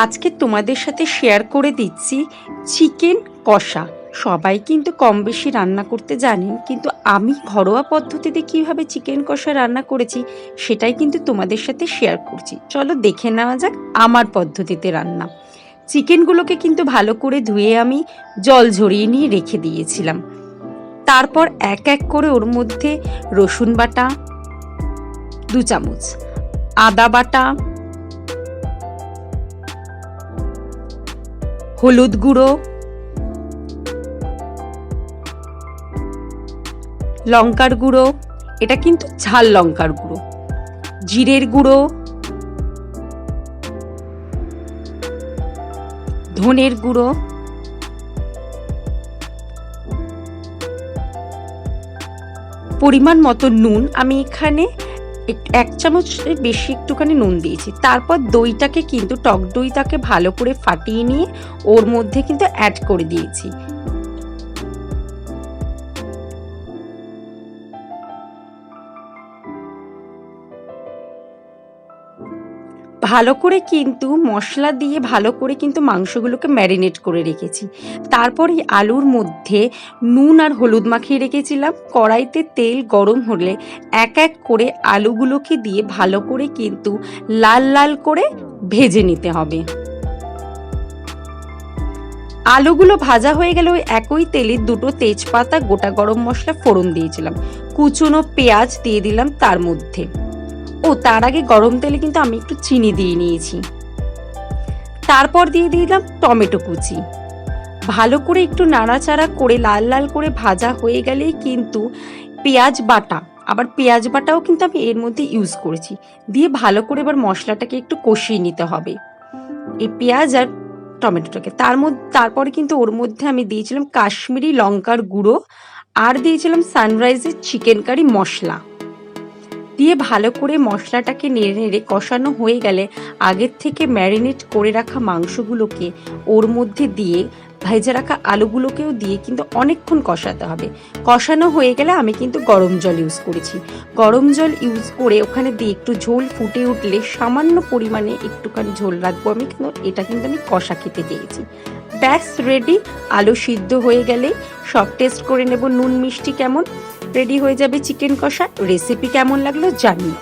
আজকে তোমাদের সাথে শেয়ার করে দিচ্ছি চিকেন কষা। সবাই কিন্তু কম বেশি রান্না করতে জানেন, কিন্তু আমি ঘরোয়া পদ্ধতিতে কিভাবে চিকেন কষা রান্না করেছি সেটাই কিন্তু তোমাদের সাথে শেয়ার করছি। চলো দেখে নেওয়া যাক আমার পদ্ধতিতে রান্না। চিকেনগুলোকে কিন্তু ভালো করে ধুয়ে আমি জল ঝরিয়ে নিয়ে রেখে দিয়েছিলাম। তারপর এক এক করে ওর মধ্যে রসুন বাটা 2 চামচ, আদা বাটা, হলুদ গুঁড়ো, লঙ্কার গুঁড়ো, এটা কিন্তু ঝাল লঙ্কার গুঁড়ো, জিরের গুঁড়ো, ধনের গুঁড়ো, পরিমাণ মতো নুন। আমি এখানে 1 চামচের বেশি একটুখানি নুন দিয়েছি। তারপর দইটাকে কিন্তু টক দইটাকে ভালো করে ফাটিয়ে নিয়ে ওর মধ্যে কিন্তু অ্যাড করে দিয়েছি। ভালো করে কিন্তু মশলা দিয়ে ভালো করে কিন্তু মাংসগুলোকে ম্যারিনেট করে রেখেছি। তারপর এই আলুর মধ্যে নুন আর হলুদ মাখিয়ে রেখেছিলাম। কড়াইতে তেল গরম হলে এক এক করে আলুগুলোকে দিয়ে ভালো করে কিন্তু লাল লাল করে ভেজে নিতে হবে। আলুগুলো ভাজা হয়ে গেলে ওই একই তেলে 2টো তেজপাতা, গোটা গরম মশলা ফোড়ন দিয়েছিলাম। কুচনো পেঁয়াজ দিয়ে দিলাম তার মধ্যে। তার আগে গরম তেলে কিন্তু আমি একটু চিনি দিয়ে নিয়েছি। তারপর দিয়ে দিলাম টমেটো কুচি। ভালো করে একটু নাড়াচাড়া করে লাল লাল করে ভাজা হয়ে গেলেই কিন্তু পেঁয়াজ বাটা, আবার পেঁয়াজ বাটাও কিন্তু আমি এর মধ্যে ইউজ করেছি, দিয়ে ভালো করে এবার মশলাটাকে একটু কষিয়ে নিতে হবে এই পেঁয়াজ আর টমেটোটাকে। তারপরে কিন্তু ওর মধ্যে আমি দিয়েছিলাম কাশ্মীরি লঙ্কার গুঁড়ো আর দিয়েছিলাম সানরাইজের চিকেন কারি মশলা। দিয়ে ভালো করে মশলাটাকে নেড়ে নেড়ে কষানো হয়ে গেলে আগের থেকে ম্যারিনেট করে রাখা মাংসগুলোকে ওর মধ্যে দিয়ে ভেজে রাখা আলুগুলোকেও দিয়ে কিন্তু অনেকক্ষণ কষাতে হবে। কষানো হয়ে গেলে আমি কিন্তু গরম জল ইউজ করেছি। গরম জল ইউজ করে ওখানে দিয়ে একটু ঝোল ফুটে উঠলে সামান্য পরিমাণে একটুখানি ঝোল রাখবো আমি, কিন্তু এটা কিন্তু আমি কষা খেতে চেয়েছি। ব্যাস রেডি। আলু সিদ্ধ হয়ে গেলে সব টেস্ট করে নেব নুন মিষ্টি কেমন, রেডি হয়ে যাবে চিকেন কষা। রেসিপি কেমন লাগলো জানিও।